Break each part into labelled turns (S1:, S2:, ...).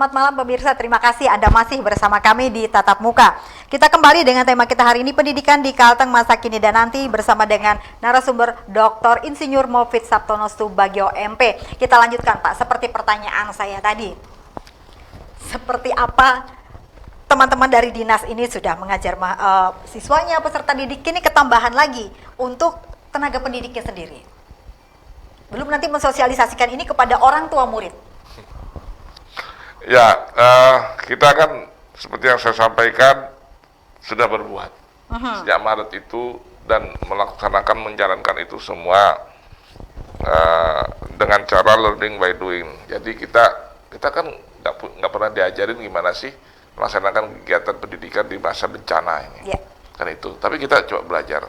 S1: Selamat malam pemirsa, terima kasih Anda masih bersama kami di Tatap Muka. Kita kembali dengan tema kita hari ini, pendidikan di Kalteng masa kini dan nanti, bersama dengan narasumber Dr. Insinyur Mofid Sabtono Subagio MP. Kita lanjutkan Pak, seperti pertanyaan saya tadi. Seperti apa teman-teman dari dinas ini sudah mengajar siswanya, peserta didik, ini ketambahan lagi untuk tenaga pendidiknya sendiri. Belum nanti mensosialisasikan ini kepada orang tua murid.
S2: Ya, kita kan seperti yang saya sampaikan sudah berbuat sejak Maret itu dan melaksanakan, menjalankan itu semua dengan cara learning by doing. Jadi kita kan nggak pernah diajarin gimana sih melaksanakan kegiatan pendidikan di masa bencana ini, kan itu. Tapi kita coba belajar.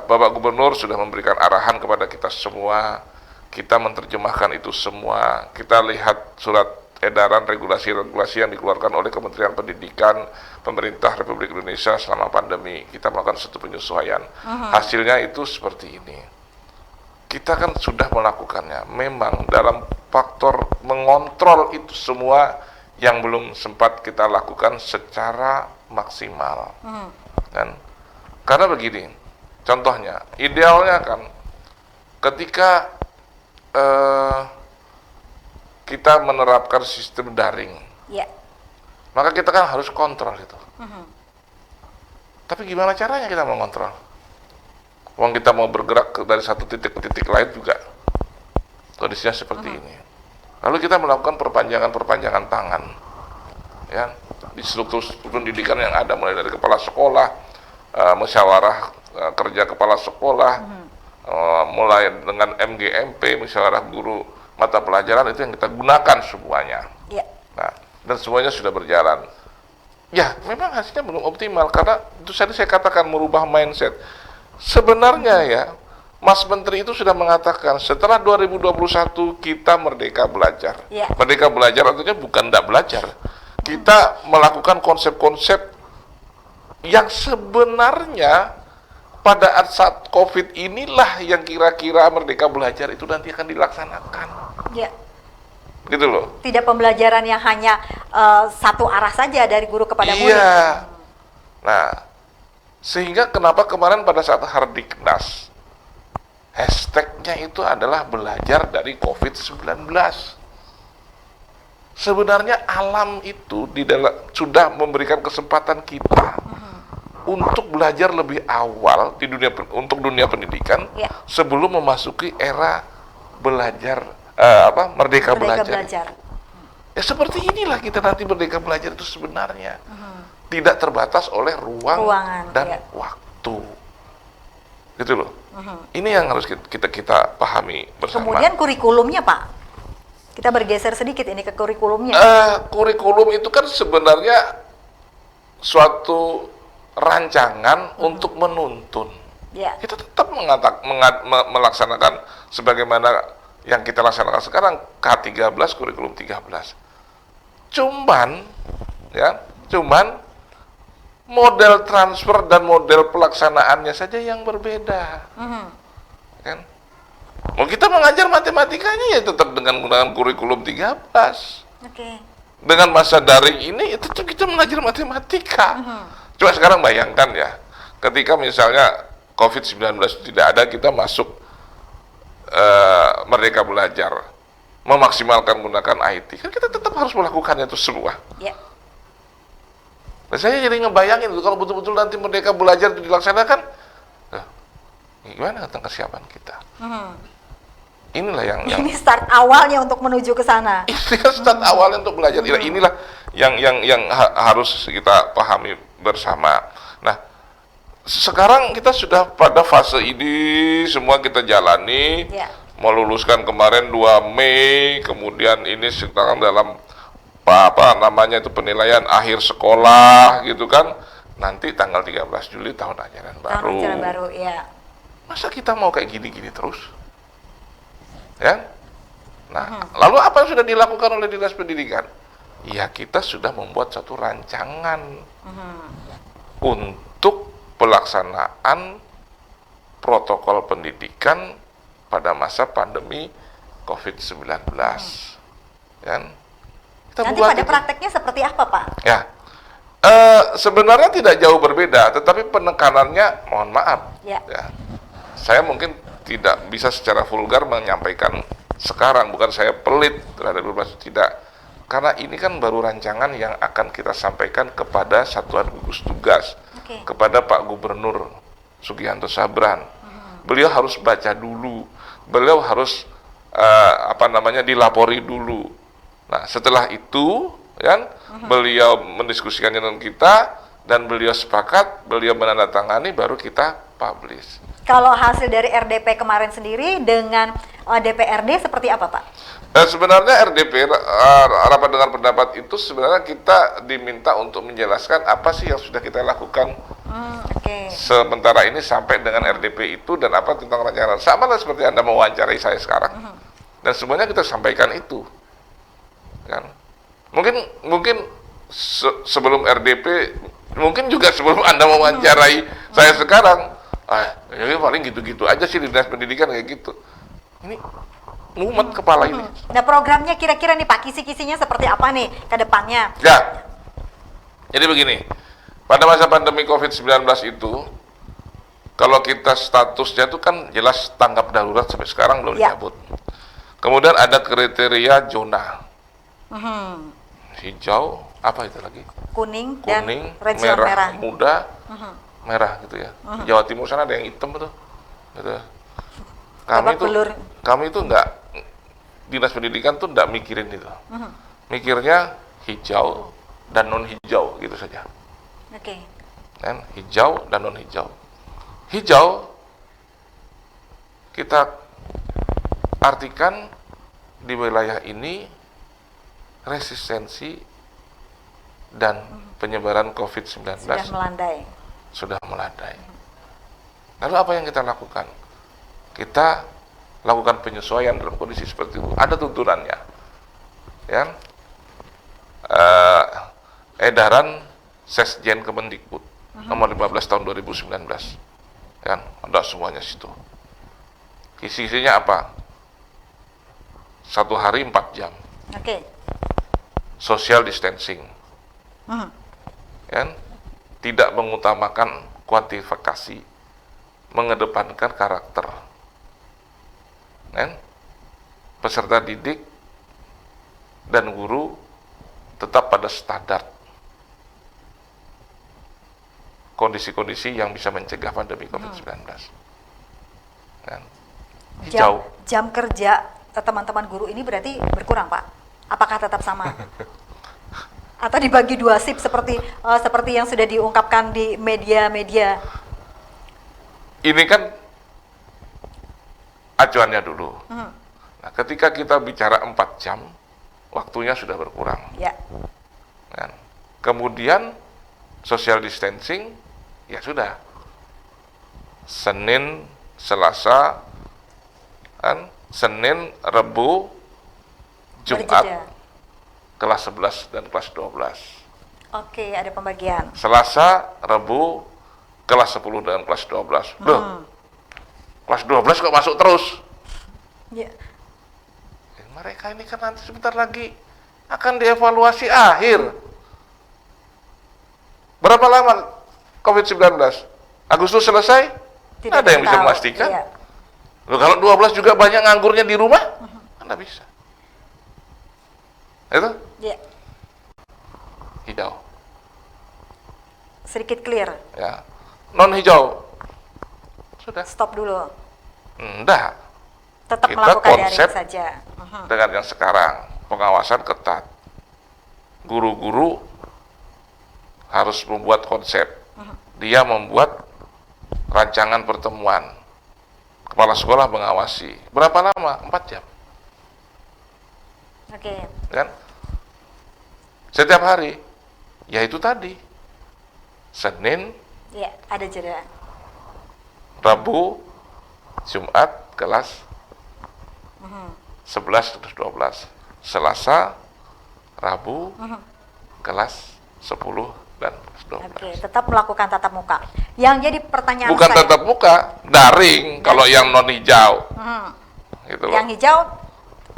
S2: Bapak Gubernur sudah memberikan arahan kepada kita semua. Kita menerjemahkan itu semua. Kita lihat surat edaran regulasi-regulasi yang dikeluarkan oleh Kementerian Pendidikan, Pemerintah Republik Indonesia selama pandemi. Kita melakukan satu penyesuaian. Hasilnya itu seperti ini. Kita kan sudah melakukannya. Memang dalam faktor mengontrol itu semua yang belum sempat kita lakukan secara maksimal. Dan karena begini, contohnya, idealnya kan ketika kita menerapkan sistem daring, maka kita kan harus kontrol itu. Tapi gimana caranya kita mengontrol? Uang kita mau bergerak dari satu titik ke titik lain juga kondisinya seperti ini. Lalu kita melakukan perpanjangan tangan, ya, di struktur pendidikan yang ada, mulai dari kepala sekolah, musyawarah kerja kepala sekolah, mulai dengan MGMP, musyawarah guru mata pelajaran, itu yang kita gunakan semuanya. Nah, dan semuanya sudah berjalan. Ya, memang hasilnya belum optimal karena itu tadi saya katakan merubah mindset. Sebenarnya ya, Mas Menteri itu sudah mengatakan setelah 2021 kita merdeka belajar. Merdeka belajar artinya bukan tidak belajar. Kita melakukan konsep-konsep yang sebenarnya pada saat COVID inilah yang kira-kira merdeka belajar itu nanti akan dilaksanakan. Gitu loh.
S1: Tidak pembelajaran yang hanya satu arah saja dari guru kepada murid.
S2: Nah, sehingga kenapa kemarin pada saat Hardiknas hashtagnya itu adalah belajar dari COVID-19. Sebenarnya alam itu sudah memberikan kesempatan kita untuk belajar lebih awal di untuk dunia pendidikan sebelum memasuki era belajar merdeka belajar. Ya seperti inilah kita nanti merdeka belajar itu sebenarnya tidak terbatas oleh ruangan dan waktu, gitu loh. Ini yang harus kita pahami bersama.
S1: Kemudian kurikulumnya Pak, kita bergeser sedikit ini ke kurikulumnya.
S2: Kurikulum itu kan sebenarnya suatu rancangan untuk menuntun. Kita tetap melaksanakan sebagaimana yang kita laksanakan sekarang, K13, kurikulum 13. Cuman model transfer dan model pelaksanaannya saja yang berbeda. Kan? Mau kita mengajar matematikanya ya tetap dengan menggunakan kurikulum 13. Dengan masa daring ini tetap kita mengajar matematika. Coba sekarang bayangkan ya, ketika misalnya COVID-19 tidak ada, kita masuk merdeka belajar, memaksimalkan menggunakan IT, kan kita tetap harus melakukannya itu semua. Nah, saya jadi ngebayangin itu kalau betul-betul nanti merdeka belajar itu dilaksanakan, gimana tentang kesiapan kita? Inilah yang
S1: ini start awalnya untuk menuju ke sana.
S2: Ini start awalnya untuk belajar. Inilah yang harus kita pahami bersama. Nah, sekarang kita sudah pada fase ini semua kita jalani, meluluskan kemarin 2 Mei, kemudian ini sekarang dalam apa namanya itu penilaian akhir sekolah gitu kan, nanti tanggal 13 Juli tahun ajaran baru.
S1: Tahun ajaran baru,
S2: Masa kita mau kayak gini-gini terus? Ya? Nah, lalu apa yang sudah dilakukan oleh Dinas Pendidikan? Ya, kita sudah membuat satu rancangan untuk pelaksanaan protokol pendidikan pada masa pandemi COVID-19. Kan? Kita
S1: Nanti
S2: buat
S1: pada
S2: itu.
S1: prakteknya seperti apa, Pak?
S2: Ya, sebenarnya tidak jauh berbeda, tetapi penekanannya, mohon maaf,
S1: Ya.
S2: saya mungkin tidak bisa secara vulgar menyampaikan sekarang, bukan saya pelit terhadap informasi, tidak. Karena ini kan baru rancangan yang akan kita sampaikan kepada Satuan Gugus Tugas, kepada Pak Gubernur Sugihanto Sabran. Beliau harus baca dulu, beliau harus dilapori dulu. Nah, setelah itu, kan, beliau mendiskusikannya dengan kita dan beliau sepakat, beliau menandatangani, baru kita publish.
S1: Kalau hasil dari RDP kemarin sendiri dengan DPRD seperti apa, Pak?
S2: Sebenarnya RDP, rapat dengar pendapat itu sebenarnya kita diminta untuk menjelaskan apa sih yang sudah kita lakukan sementara ini sampai dengan RDP itu dan apa tentang rancangan. Sama lah seperti Anda mewawancarai saya sekarang. Dan semuanya kita sampaikan itu. Kan? Mungkin sebelum RDP, mungkin juga sebelum Anda mewawancarai saya sekarang, ini paling gitu-gitu aja sih di Dinas Pendidikan kayak gitu. Ini mumet kepala ini.
S1: Nah, programnya kira-kira nih Pak, kisi-kisinya seperti apa nih ke depannya?
S2: Ya, jadi begini, pada masa pandemi COVID-19 itu, kalau kita statusnya itu kan jelas tanggap darurat sampai sekarang belum dicabut. Kemudian ada kriteria zona. Hijau, apa itu lagi?
S1: Kuning dan
S2: merah,
S1: merah.
S2: muda, merah gitu ya. Di Jawa Timur sana ada yang hitam tuh. Gitu. Kami itu enggak, Dinas Pendidikan tuh enggak mikirin itu. Mikirnya hijau dan non hijau gitu saja. Kan hijau dan non hijau. Hijau kita artikan di wilayah ini resistensi dan penyebaran COVID-19 sudah melandai. Lalu apa yang kita lakukan? Kita lakukan penyesuaian dalam kondisi seperti itu. Ada tuntunannya, ya. Edaran Sesjen Kemendikbud nomor 15 tahun 2019, kan? Ada semuanya situ. Isinya apa? 1 hari 4 jam. Social distancing, kan? Tidak mengutamakan kuantifikasi, mengedepankan karakter. Kan? Peserta didik dan guru tetap pada standar kondisi-kondisi yang bisa mencegah pandemi COVID-19. Kan?
S1: Jam kerja teman-teman guru ini berarti berkurang, Pak? Apakah tetap sama? Atau dibagi 2 shift seperti yang sudah diungkapkan di media-media?
S2: Ini kan acuannya dulu. Nah, ketika kita bicara 4 jam, waktunya sudah berkurang. Kan? Kemudian social distancing, ya sudah. Senin, Selasa, kan? Senin, Rebu, Jumat, kelas 11 dan kelas 12.
S1: Ada pembagian.
S2: Selasa, Rebu, kelas 10 dan kelas 12. Loh, kelas 12 kok masuk terus? Mereka ini kan nanti sebentar lagi akan dievaluasi akhir. Berapa lama COVID-19? Agustus selesai? Tidak ada yang bisa memastikan. Loh, kalau 12 juga banyak nganggurnya di rumah, Anda bisa. Itu? Hijau.
S1: Sedikit clear.
S2: Ya. Non hijau. Sudah.
S1: Stop dulu.
S2: Enggak.
S1: Tetap
S2: kita
S1: melakukan
S2: konsep
S1: daring saja.
S2: Dengan yang sekarang, pengawasan ketat. Guru-guru harus membuat konsep. Dia membuat rancangan pertemuan. Kepala sekolah mengawasi. Berapa lama? 4 jam. Kan? Setiap hari. Ya itu tadi. Senin,
S1: ada jeda.
S2: Rabu, Jumat, kelas 11 terus 12. Selasa, Rabu, kelas 10 dan 12.
S1: Tetap melakukan tatap muka. Yang jadi pertanyaan
S2: bukan
S1: saya,
S2: tatap muka, daring kalau yang non hijau. Gitu loh.
S1: Yang hijau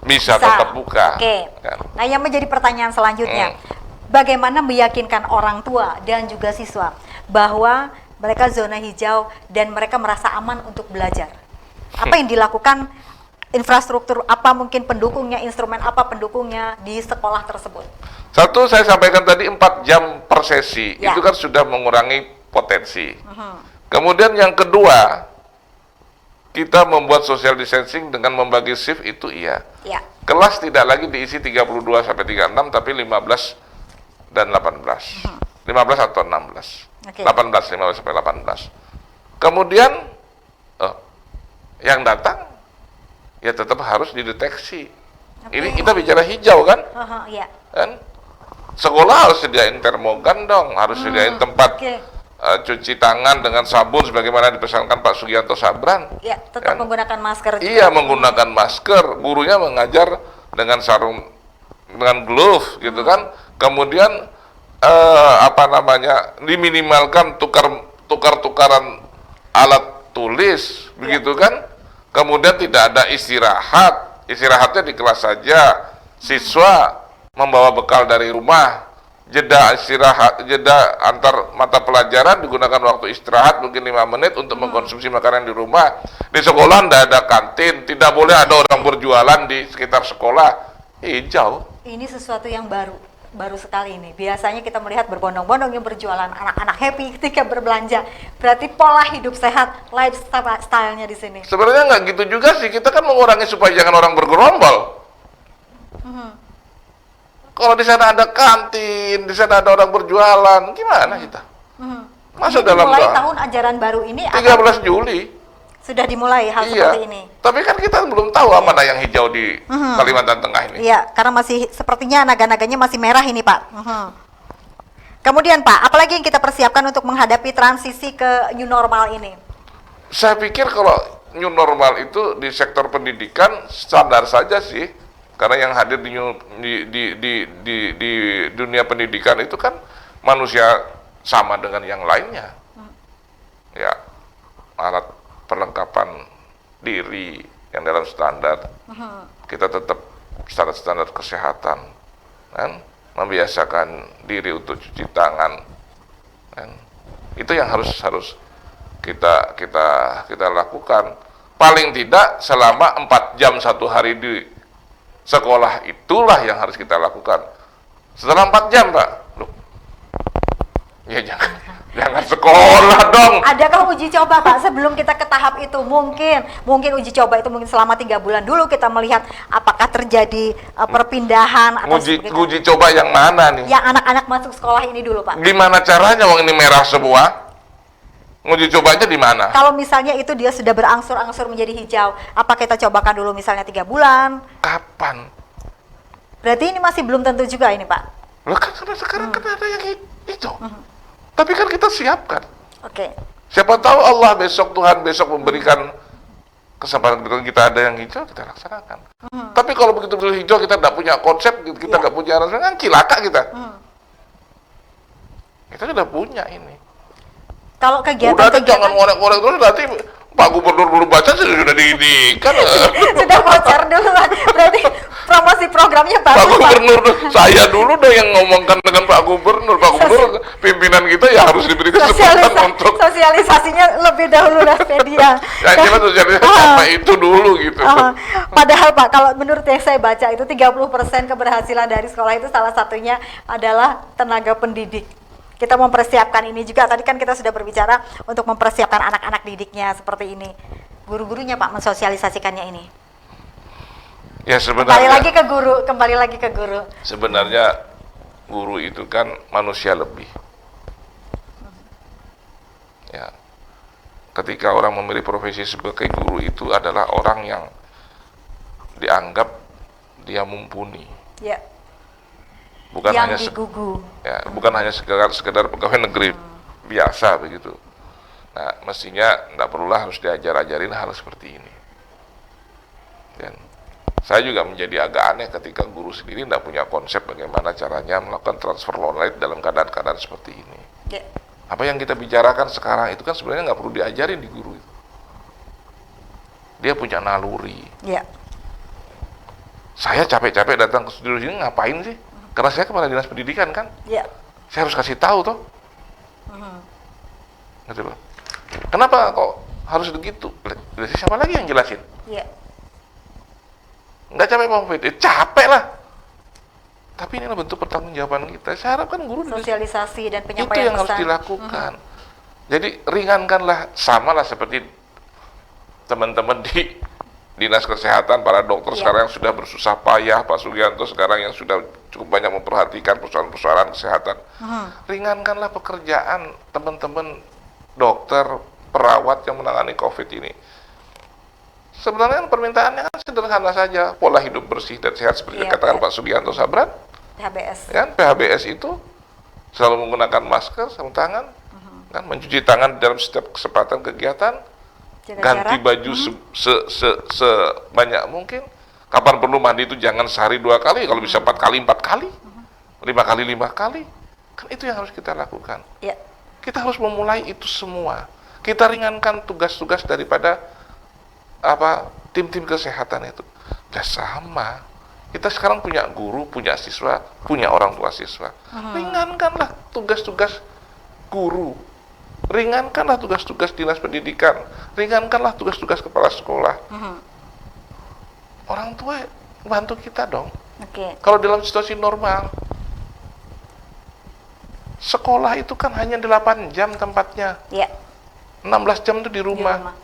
S2: Bisa tetap buka.
S1: Oke.
S2: Kan?
S1: Nah, yang menjadi pertanyaan selanjutnya, bagaimana meyakinkan orang tua dan juga siswa bahwa mereka zona hijau dan mereka merasa aman untuk belajar? Apa yang dilakukan, infrastruktur apa mungkin pendukungnya, instrumen apa pendukungnya di sekolah tersebut?
S2: Satu, saya sampaikan tadi 4 jam per sesi,
S1: Ya.
S2: itu kan sudah mengurangi potensi. Kemudian yang kedua, kita membuat social distancing dengan membagi shift itu iya.
S1: Ya.
S2: Kelas tidak lagi diisi 32 sampai 36 tapi 15 dan 18. 15 atau 16.
S1: Oke.
S2: 18, 15 sampai 18. Kemudian yang datang ya tetap harus dideteksi.
S1: Oke.
S2: Ini kita bicara hijau kan?
S1: Ya.
S2: Kan? Sekolah harus sediain termogan dong, harus sediain tempat
S1: Oke.
S2: cuci tangan dengan sabun sebagaimana dipesankan Pak Sugianto Sabran.
S1: Ya, tetap
S2: Kan?
S1: menggunakan masker juga.
S2: Iya, menggunakan masker. Gurunya mengajar dengan sarung, dengan glove, gitu kan. Kemudian diminimalkan tukar-tukaran alat tulis, begitu kan. Kemudian tidak ada istirahat. Istirahatnya di kelas saja. Siswa membawa bekal dari rumah. Jeda antar mata pelajaran digunakan waktu istirahat mungkin 5 menit untuk mengkonsumsi makanan di rumah. Di sekolah tidak ada kantin, tidak boleh ada orang berjualan di sekitar sekolah. Hijau.
S1: Ini sesuatu yang baru sekali ini. Biasanya kita melihat berbondong-bondong yang berjualan, anak-anak happy ketika berbelanja. Berarti pola hidup sehat, lifestyle-nya di sini.
S2: Sebenarnya nggak gitu juga sih, kita kan mengurangi supaya jangan orang bergerombol. Kalau di sana ada kantin, di sana ada orang berjualan, gimana kita? Masa
S1: Ini
S2: dalam
S1: mulai tahun ajaran baru ini
S2: 13 Juli.
S1: sudah dimulai hal
S2: Iya.
S1: seperti ini.
S2: Tapi kan kita belum tahu mana yang hijau di Kalimantan Tengah ini.
S1: Iya, karena masih sepertinya naga-naganya masih merah ini, Pak. Kemudian, Pak, apalagi yang kita persiapkan untuk menghadapi transisi ke new normal ini?
S2: Saya pikir kalau new normal itu di sektor pendidikan standar saja sih. Karena yang hadir di dunia pendidikan itu kan manusia sama dengan yang lainnya. Ya, alat perlengkapan diri yang dalam standar. Kita tetap standar kesehatan, kan? Membiasakan diri untuk cuci tangan, kan? Itu yang harus kita lakukan. Paling tidak selama 4 jam satu hari di sekolah, itulah yang harus kita lakukan. Setelah 4 jam, Pak, loh, ya jangan sekolah dong.
S1: Adakah uji coba, Pak, sebelum kita ke tahap itu? Mungkin uji coba itu mungkin selama 3 bulan dulu kita melihat apakah terjadi perpindahan atau
S2: Uji coba yang mana nih?
S1: yang anak-anak masuk sekolah ini dulu, Pak.
S2: Gimana caranya wong ini merah semua? Uji cobanya di mana?
S1: Kalau misalnya itu dia sudah berangsur-angsur menjadi hijau, apa kita cobakan dulu misalnya 3 bulan?
S2: Kapan?
S1: Berarti ini masih belum tentu juga ini, Pak.
S2: Loh kan sekarang kan ada yang hijau. Tapi kan kita siapkan.
S1: Oke.
S2: Siapa tahu Allah Tuhan besok memberikan kesempatan kita ada yang hijau, kita laksanakan. Tapi kalau begitu hijau kita tidak punya konsep, kita nggak punya arahan, kan cilaka kita. Kita sudah punya ini.
S1: Kalau kegiatan
S2: Udah jangan ngorek-ngorek terus, nanti Pak Gubernur belum baca sudah diidikan.
S1: sudah bocor duluan. Berarti promosi programnya
S2: Pak
S1: bagus, Pak.
S2: Gubernur, saya dulu dong yang ngomongkan dengan Pak Gubernur. Pak Gubernur pimpinan kita ya harus diberi kesempatan untuk
S1: Sosialisasinya lebih dahulu, Raspedia.
S2: ya cuma sosialisasi sama itu dulu gitu.
S1: Padahal, Pak, kalau menurut yang saya baca itu 30% keberhasilan dari sekolah itu salah satunya adalah tenaga pendidik. Kita mempersiapkan ini juga, tadi kan kita sudah berbicara untuk mempersiapkan anak-anak didiknya seperti ini. Guru-gurunya, Pak, mensosialisasikannya ini.
S2: Ya
S1: Kembali lagi ke guru.
S2: Sebenarnya guru itu kan manusia lebih. Ya. Ketika orang memilih profesi sebagai guru itu adalah orang yang dianggap dia mumpuni.
S1: Ya.
S2: Bukan
S1: yang
S2: hanya
S1: digugu.
S2: bukan hanya sekedar pegawai negeri biasa begitu. Nah, mestinya tidak perlulah harus diajarin hal seperti ini. Dan saya juga menjadi agak aneh ketika guru sendiri tidak punya konsep bagaimana caranya melakukan transfer knowledge dalam keadaan-keadaan seperti ini.
S1: Ya.
S2: Apa yang kita bicarakan sekarang itu kan sebenarnya nggak perlu diajarin di guru itu. Dia punya naluri.
S1: Ya.
S2: Saya capek-capek datang ke studio sini ngapain sih? Karena saya kepala dinas pendidikan kan.
S1: Ya.
S2: Saya harus kasih tahu toh. Gitu loh. Kenapa kok harus begitu? Siapa lagi yang jelasin?
S1: Iya.
S2: Nggak capek Pak Mufid? Capek lah. Tapi ini bentuk pertanggungjawaban kita. Saya harapkan guru
S1: sosialisasi dan
S2: itu
S1: penyampaian
S2: yang harus dilakukan. Jadi ringankanlah, samalah seperti teman-teman di Dinas Kesehatan, para dokter sekarang yang sudah bersusah payah, Pak Sugianto sekarang yang sudah cukup banyak memperhatikan persoalan-persoalan kesehatan. Ringankanlah pekerjaan teman-teman dokter, perawat yang menangani COVID ini. Sebenarnya permintaannya kan sederhana saja, pola hidup bersih dan sehat seperti dikatakan Pak Sugianto Sabran.
S1: PHBS.
S2: Kan PHBS itu selalu menggunakan masker, sarung tangan, kan mencuci tangan dalam setiap kesempatan kegiatan,
S1: Jaga
S2: ganti
S1: jarak.
S2: baju sebanyak mungkin. Kapan perlu mandi itu jangan sehari 2 kali, kalau bisa 4 kali 4 kali, 5 kali 5 kali. Kan itu yang harus kita lakukan.
S1: Ya.
S2: Kita harus memulai itu semua. Kita ringankan tugas-tugas daripada tim-tim kesehatan itu. Udah sama. Kita sekarang punya guru, punya siswa, punya orang tua siswa. Ringankanlah tugas-tugas guru. Ringankanlah tugas-tugas dinas pendidikan. Ringankanlah tugas-tugas kepala sekolah. Orang tua bantu kita dong.
S1: Oke.
S2: Kalau dalam situasi normal, sekolah itu kan hanya 8 jam tempatnya.
S1: Ya.
S2: 16 jam itu di
S1: Di
S2: rumah.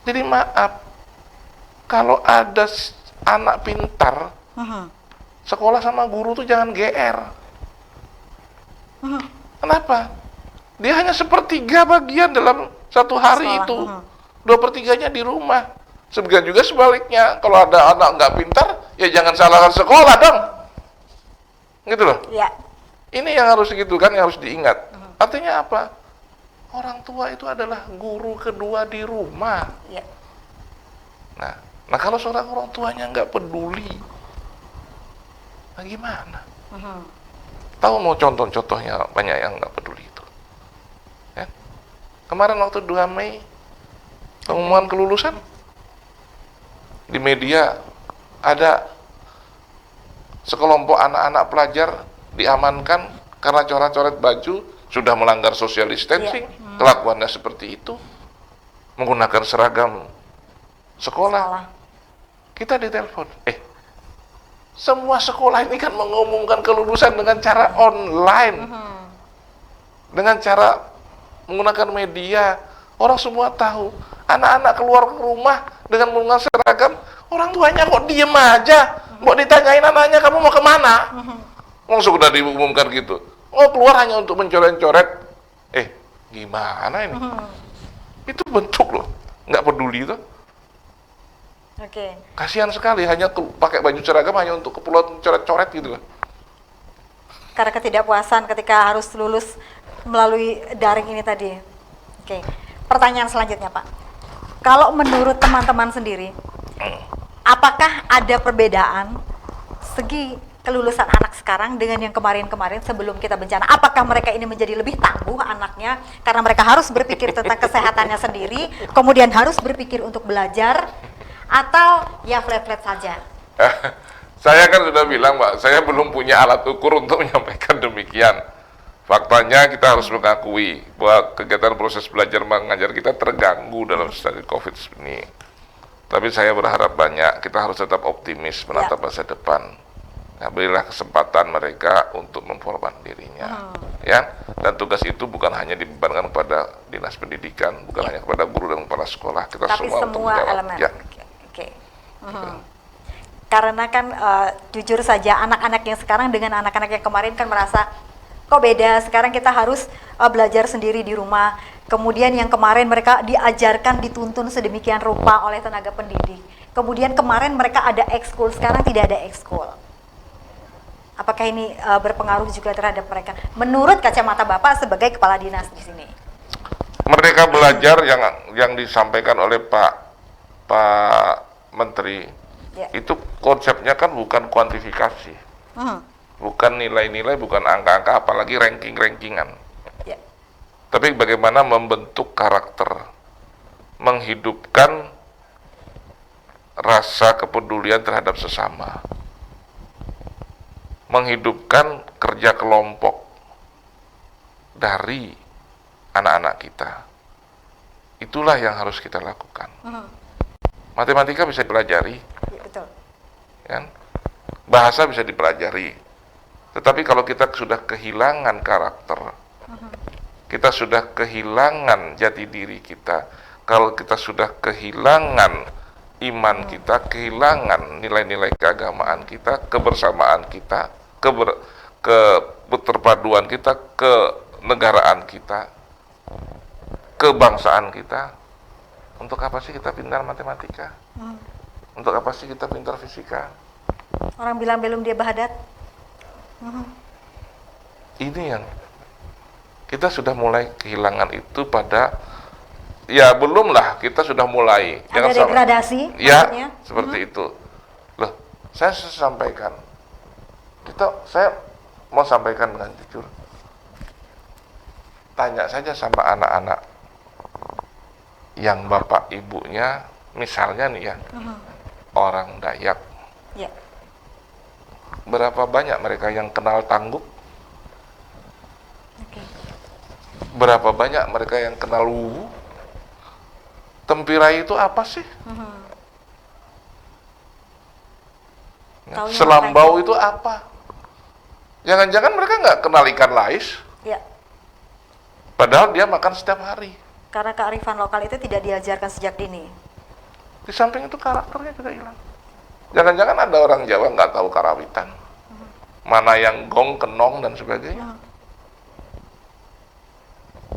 S2: Jadi maaf, kalau ada anak pintar, sekolah sama guru tuh jangan GR. Kenapa? Dia hanya 1/3 bagian dalam satu hari
S1: Sekolah,
S2: itu. 2/3-nya di rumah. Sebagian juga sebaliknya, kalau ada anak nggak pintar, ya jangan salahkan sekolah dong. Gitu loh.
S1: Ya.
S2: Ini yang harus gitu kan, yang harus diingat. Artinya apa? Orang tua itu adalah guru kedua di rumah.
S1: Ya.
S2: Nah kalau seorang orang tuanya nggak peduli, nah gimana? Tahu mau contoh-contohnya banyak yang nggak peduli itu. Ya? Kemarin waktu 2 Mei, pengumuman kelulusan, di media ada sekelompok anak-anak pelajar diamankan karena coret-coret baju, sudah melanggar social distancing, kelakuannya seperti itu, menggunakan seragam sekolah. Kita ditelepon, semua sekolah ini kan mengumumkan kelulusan dengan cara online, dengan cara menggunakan media. Orang semua tahu, anak-anak keluar ke rumah dengan menggunakan seragam, orang tuanya kok diem aja, kok ditanyain anaknya kamu mau kemana? Langsung udah diumumkan gitu. Oh keluar hanya untuk mencoret-coret. Gimana ini? Itu bentuk loh, nggak peduli itu.
S1: Oke.
S2: Kasihan sekali, hanya pakai baju seragam hanya untuk keperluan coret-coret gitu loh.
S1: Karena ketidakpuasan ketika harus lulus melalui daring ini tadi. Oke. Pertanyaan selanjutnya Pak. Kalau menurut teman-teman sendiri, apakah ada perbedaan segi kelulusan anak sekarang dengan yang kemarin-kemarin sebelum kita bencana? Apakah mereka ini menjadi lebih tangguh anaknya karena mereka harus berpikir tentang kesehatannya sendiri, kemudian harus berpikir untuk belajar, atau ya flat-flat saja?
S2: Saya kan sudah bilang Pak, saya belum punya alat ukur untuk menyampaikan demikian. Faktanya kita harus mengakui bahwa kegiatan proses belajar mengajar kita terganggu dalam situasi COVID ini. Tapi saya berharap banyak, kita harus tetap optimis menatap masa depan. Nah, berilah kesempatan mereka untuk memformat dirinya, ya. Dan tugas itu bukan hanya dibebankan kepada dinas pendidikan, bukan hanya kepada guru dan kepala sekolah. Kita
S1: tapi
S2: semua untuk
S1: semua
S2: menjawab.
S1: elemen.
S2: Ya.
S1: Oke. Karena kan jujur saja anak-anak yang sekarang dengan anak-anak yang kemarin kan merasa kok beda. Sekarang kita harus belajar sendiri di rumah. Kemudian yang kemarin mereka diajarkan, dituntun sedemikian rupa oleh tenaga pendidik. Kemudian kemarin mereka ada ekskul, sekarang tidak ada ekskul. Apakah ini berpengaruh juga terhadap mereka? Menurut kacamata Bapak sebagai kepala dinas di sini.
S2: Merdeka belajar yang disampaikan oleh Pak Menteri, itu konsepnya kan bukan kuantifikasi, bukan nilai-nilai, bukan angka-angka, apalagi ranking-rankingan. Tapi bagaimana membentuk karakter, menghidupkan rasa kepedulian terhadap sesama. menghidupkan kerja kelompok dari anak-anak kita. Itulah yang harus kita lakukan. Matematika bisa dipelajari,
S1: Ya, betul.
S2: kan? Bahasa bisa dipelajari. Tetapi kalau kita sudah kehilangan karakter, kita sudah kehilangan jati diri kita, kalau kita sudah kehilangan iman kita, kehilangan nilai-nilai keagamaan kita, kebersamaan kita, keterpaduan kita, kenegaraan kita, kebangsaan kita, untuk apa sih kita pintar matematika? Untuk apa sih kita pintar fisika?
S1: Orang bilang belum dia bahadat.
S2: Ini yang kita sudah mulai kehilangan itu pada, ya belum lah, kita sudah mulai.
S1: Ada degradasi,
S2: ya,
S1: maksudnya?
S2: seperti itu. Loh, saya sampaikan, saya mau sampaikan dengan jujur. Tanya saja sama anak-anak yang bapak ibunya, misalnya nih ya, orang Dayak.
S1: Ya.
S2: Berapa banyak mereka yang kenal tangguk?
S1: Oke.
S2: Berapa banyak mereka yang kenal wuwu? Tempirai itu apa sih?
S1: Taunya
S2: Selambau itu apa? Jangan-jangan mereka nggak kenal ikan lais,
S1: Ya.
S2: padahal dia makan setiap hari.
S1: Karena kearifan lokal itu tidak diajarkan sejak dini.
S2: Di samping itu karakternya juga hilang. Jangan-jangan ada orang Jawa nggak tahu karawitan, mana yang gong, kenong, dan sebagainya.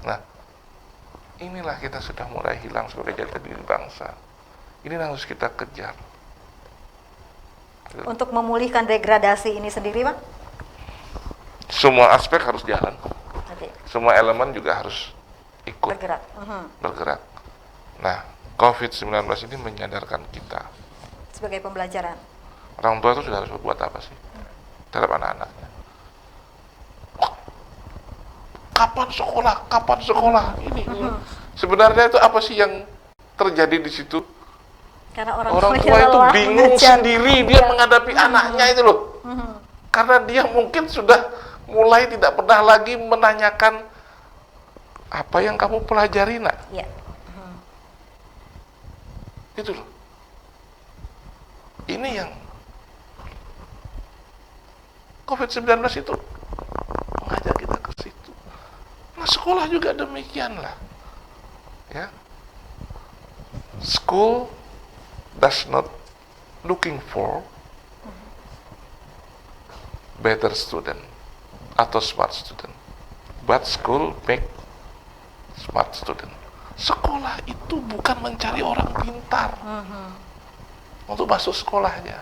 S2: Nah, inilah kita sudah mulai hilang sebagai jati diri bangsa. Ini yang harus kita kejar.
S1: Untuk memulihkan degradasi ini sendiri, Pak?
S2: Semua aspek harus jalan.
S1: Oke.
S2: Semua elemen juga harus ikut
S1: Bergerak.
S2: bergerak. Nah, COVID-19 ini menyadarkan kita.
S1: Sebagai pembelajaran.
S2: Orang tua itu sudah harus berbuat apa sih terhadap anak-anaknya? Kapan sekolah? Kapan sekolah? Ini. Sebenarnya itu apa sih yang terjadi di situ?
S1: Karena
S2: Orang tua itu bingung sendiri dia menghadapi anaknya itu loh. Karena dia mungkin sudah mulai tidak pernah lagi menanyakan apa yang kamu pelajari, nak.
S1: Ya.
S2: Itu loh. Ini yang COVID-19 itu mengajak kita ke situ. Nah, sekolah juga demikian lah. Ya. School does not looking for better student atau smart student, but school make smart student. Sekolah itu bukan mencari orang pintar untuk masuk sekolahnya,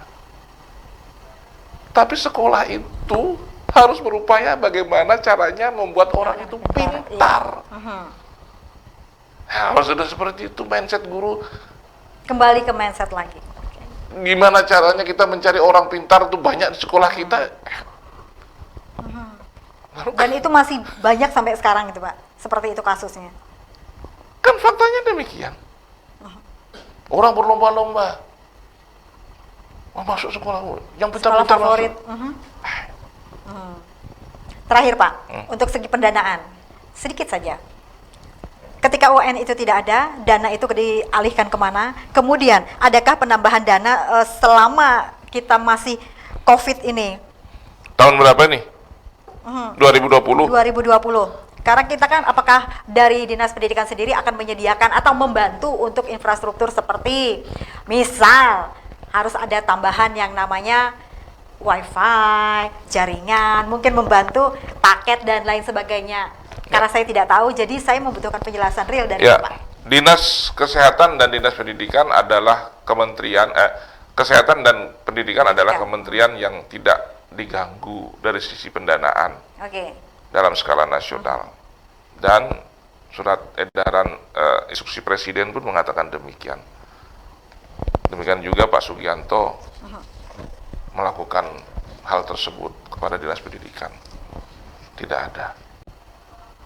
S2: tapi sekolah itu harus berupaya bagaimana caranya membuat orang itu pintar. Nah, kalau sudah seperti itu mindset guru,
S1: Kembali ke mindset lagi.
S2: gimana caranya kita mencari orang pintar itu banyak di sekolah kita. Lalu
S1: Dan itu masih banyak sampai sekarang itu, Pak. Seperti itu kasusnya.
S2: kan faktanya demikian. Orang berlomba-lomba mau masuk sekolah, yang
S1: Sekolah
S2: pintar-pintar
S1: favorit.
S2: masuk.
S1: Terakhir, Pak, untuk segi pendanaan, sedikit saja. Ketika UN itu tidak ada, dana itu dialihkan kemana? Kemudian, adakah penambahan dana selama kita masih COVID ini?
S2: Tahun berapa nih? 2020.
S1: 2020. Karena kita kan, apakah dari Dinas Pendidikan sendiri akan menyediakan atau membantu untuk infrastruktur seperti, misal, harus ada tambahan yang namanya wifi, jaringan, mungkin membantu paket dan lain sebagainya. Karena saya tidak tahu, jadi saya membutuhkan penjelasan real dari
S2: Ya,
S1: Bapak.
S2: Dinas Kesehatan dan Dinas Pendidikan adalah Kesehatan dan Pendidikan adalah kementerian yang tidak diganggu dari sisi pendanaan
S1: Oke.
S2: dalam skala nasional. Dan surat edaran instruksi Presiden pun mengatakan demikian. Demikian juga Pak Sugianto melakukan hal tersebut kepada Dinas Pendidikan. Tidak ada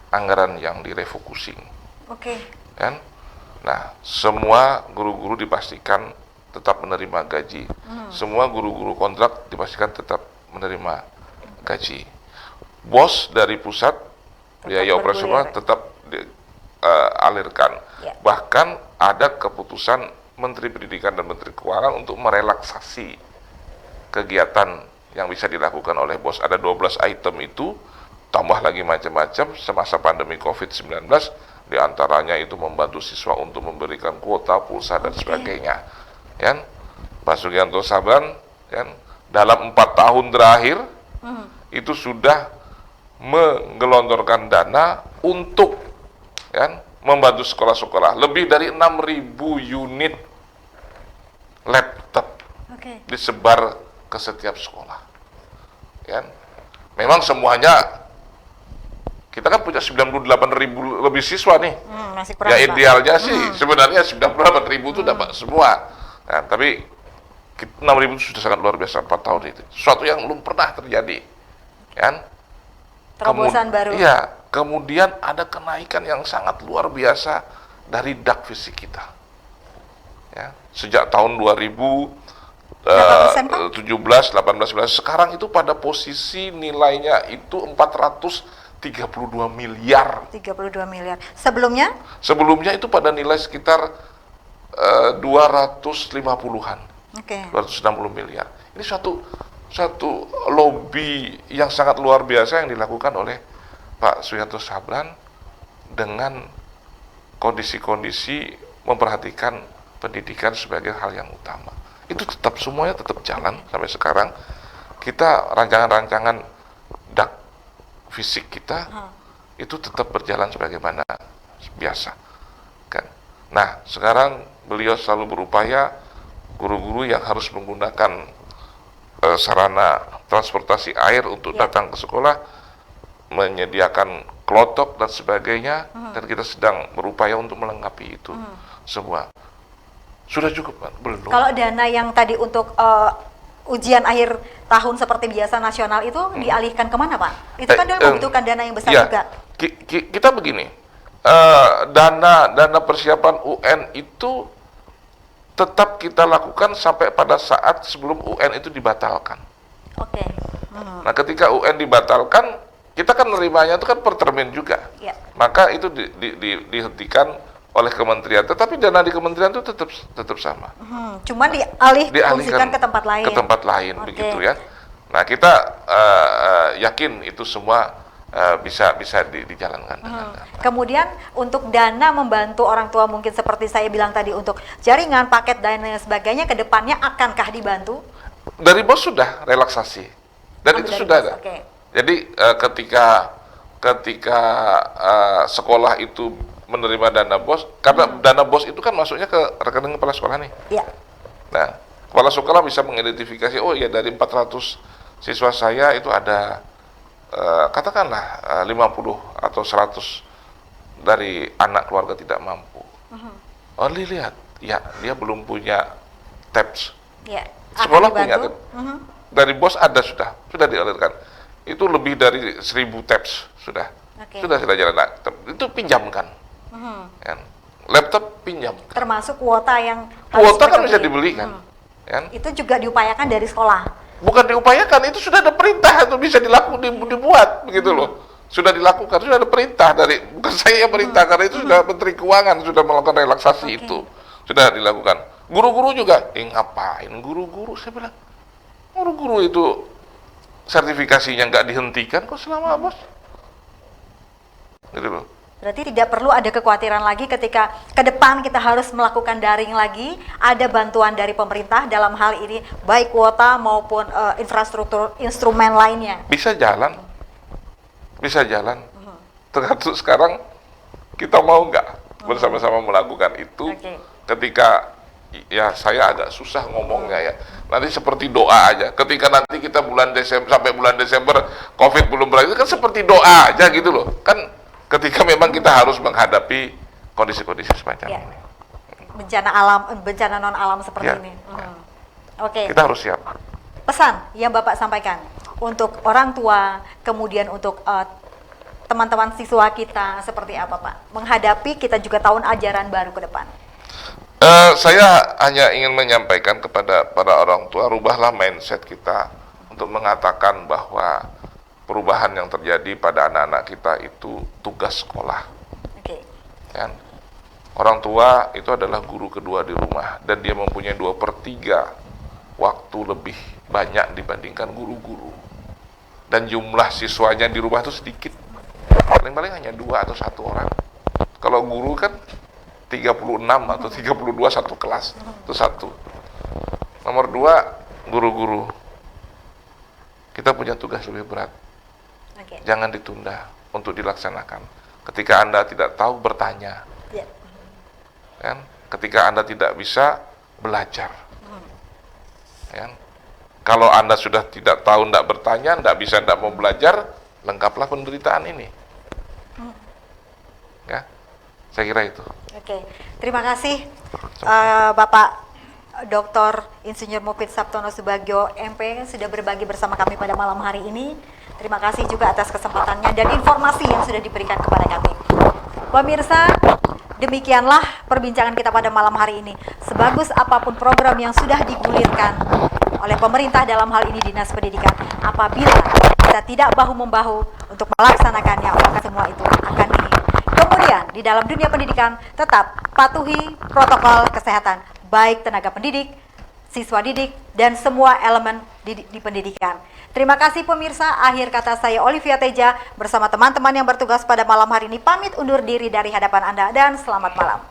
S2: anggaran yang direfocusing.
S1: Oke.
S2: Kan? Nah, semua guru-guru dipastikan tetap menerima gaji. Semua guru-guru kontrak dipastikan tetap menerima gaji. Bos dari pusat biaya operasional tetap dialirkan.
S1: Ya.
S2: Bahkan ada keputusan Menteri Pendidikan dan Menteri Keuangan untuk merelaksasi kegiatan yang bisa dilakukan oleh bos. Ada 12 item itu, tambah lagi macam-macam semasa pandemi COVID-19, diantaranya itu membantu siswa untuk memberikan kuota, pulsa, dan sebagainya. Kan? Pak Sugianto Sabran, kan, dalam 4 tahun terakhir, itu sudah menggelontorkan dana untuk kan, membantu sekolah-sekolah. Lebih dari 6.000 unit laptop disebar ke setiap sekolah. Kan? Memang semuanya, kita kan punya 98.000 lebih siswa nih.
S1: Masih kurang,
S2: ya idealnya sih sebenarnya 98.000 itu dapat semua. Nah, tapi 6.000 itu sudah sangat luar biasa 4 tahun itu. Sesuatu yang belum pernah terjadi. Kan?
S1: Terobosan baru.
S2: Iya, kemudian ada kenaikan yang sangat luar biasa dari dak fisik kita. Ya, sejak tahun 2017, 18, 19, sekarang itu pada posisi nilainya itu 432 miliar.
S1: 32 miliar. Sebelumnya?
S2: Sebelumnya itu pada nilai sekitar 250-an. 260 miliar. Ini satu lobby yang sangat luar biasa yang dilakukan oleh Pak Sugianto Sabran dengan kondisi-kondisi memperhatikan pendidikan sebagai hal yang utama. Itu tetap semuanya tetap jalan sampai sekarang. Kita rancangan-rancangan dak fisik kita itu tetap berjalan sebagaimana biasa. Kan? Nah, sekarang beliau selalu berupaya guru-guru yang harus menggunakan sarana transportasi air untuk datang ke sekolah, menyediakan klotok dan sebagainya, dan kita sedang berupaya untuk melengkapi itu semua. Sudah cukup kan? Belum.
S1: Kalau dana yang tadi untuk ujian akhir tahun seperti biasa nasional itu dialihkan kemana, Pak? Itu kan dia membutuhkan dana yang besar juga.
S2: Kita begini, dana persiapan UN itu tetap kita lakukan sampai pada saat sebelum UN itu dibatalkan. Nah, ketika UN dibatalkan, kita kan nerimanya itu kan per termin juga. Maka itu dihentikan oleh kementerian. Tetapi dana di kementerian itu tetap sama.
S1: Cuma dialihkan ke tempat lain.
S2: Ke tempat lain, begitu ya. Nah, kita yakin itu semua bisa dijalankan.
S1: Kemudian untuk dana membantu orang tua mungkin seperti saya bilang tadi untuk jaringan, paket, dan lain sebagainya, ke depannya akankah dibantu?
S2: Dari bos sudah relaksasi. Dan itu sudah ada. Jadi ketika sekolah itu menerima dana bos, karena dana bos itu kan masuknya ke rekening kepala sekolah nih. Nah, kepala sekolah bisa mengidentifikasi, oh ya dari 400 siswa saya itu ada katakanlah 50 atau 100 dari anak keluarga tidak mampu. Oh, lihat, ya dia belum punya tabs. Sekolah punya tabs. Dari bos ada sudah dialirkan. Itu lebih dari 1.000 tabs sudah jalan. Nah, itu pinjamkan. Kan? Laptop pinjamkan.
S1: Termasuk kuota yang
S2: kan bisa dibeli kan?
S1: Itu juga diupayakan dari sekolah.
S2: Bukan diupayakan, itu sudah ada perintah itu bisa dibuat begitu loh. Sudah dilakukan, sudah ada perintah dari, bukan saya yang perintah, karena itu sudah Menteri Keuangan sudah melakukan relaksasi itu. Sudah dilakukan. Guru-guru juga, ngapain guru-guru? Saya bilang, guru-guru itu sertifikasinya nggak dihentikan kok selama bos. Gitu loh.
S1: Berarti tidak perlu ada kekhawatiran lagi ketika ke depan kita harus melakukan daring lagi, ada bantuan dari pemerintah dalam hal ini, baik kuota maupun infrastruktur instrumen lainnya.
S2: Bisa jalan. Tergantung sekarang kita mau nggak bersama-sama melakukan itu. Ketika ya saya agak susah ngomongnya ya. Nanti seperti doa aja. Ketika nanti kita sampai bulan Desember COVID belum berakhir, kan seperti doa aja gitu loh. Kan ketika memang kita harus menghadapi kondisi-kondisi semacam ini.
S1: Bencana non alam seperti ini.
S2: Kita harus siap.
S1: Pesan yang Bapak sampaikan untuk orang tua, kemudian untuk teman-teman siswa kita seperti apa, Pak? Menghadapi kita juga tahun ajaran baru ke depan.
S2: Saya hanya ingin menyampaikan kepada para orang tua, rubahlah mindset kita untuk mengatakan bahwa perubahan yang terjadi pada anak-anak kita itu tugas sekolah.
S1: Oke.
S2: Kan? Orang tua itu adalah guru kedua di rumah, dan dia mempunyai 2/3 waktu lebih banyak dibandingkan guru-guru. Dan jumlah siswanya di rumah itu sedikit, paling-paling hanya 2 atau 1 orang. Kalau guru kan 36 atau 32 satu kelas, itu satu. Nomor 2, guru-guru. Kita punya tugas lebih berat.
S1: Oke.
S2: Jangan ditunda untuk dilaksanakan. Ketika Anda tidak tahu, bertanya.
S1: Ya.
S2: Kan? Ketika Anda tidak bisa, belajar. Kan? Kalau Anda sudah tidak tahu, tidak bertanya, tidak bisa, tidak mau belajar, lengkaplah penderitaan ini. Ya, saya kira itu.
S1: Oke, terima kasih Bapak Dr. Insinyur Mufid Sabtono Subagio MP sudah berbagi bersama kami pada malam hari ini. Terima kasih juga atas kesempatannya dan informasi yang sudah diberikan kepada kami. Pemirsa, demikianlah perbincangan kita pada malam hari ini. Sebagus apapun program yang sudah digulirkan oleh pemerintah, dalam hal ini Dinas Pendidikan, apabila kita tidak bahu-membahu untuk melaksanakannya, maka semua itu akan dihina. Kemudian di dalam dunia pendidikan tetap patuhi protokol kesehatan, baik tenaga pendidik, siswa didik, dan semua elemen di pendidikan. Terima kasih pemirsa, akhir kata saya Olivia Teja bersama teman-teman yang bertugas pada malam hari ini pamit undur diri dari hadapan Anda dan selamat malam.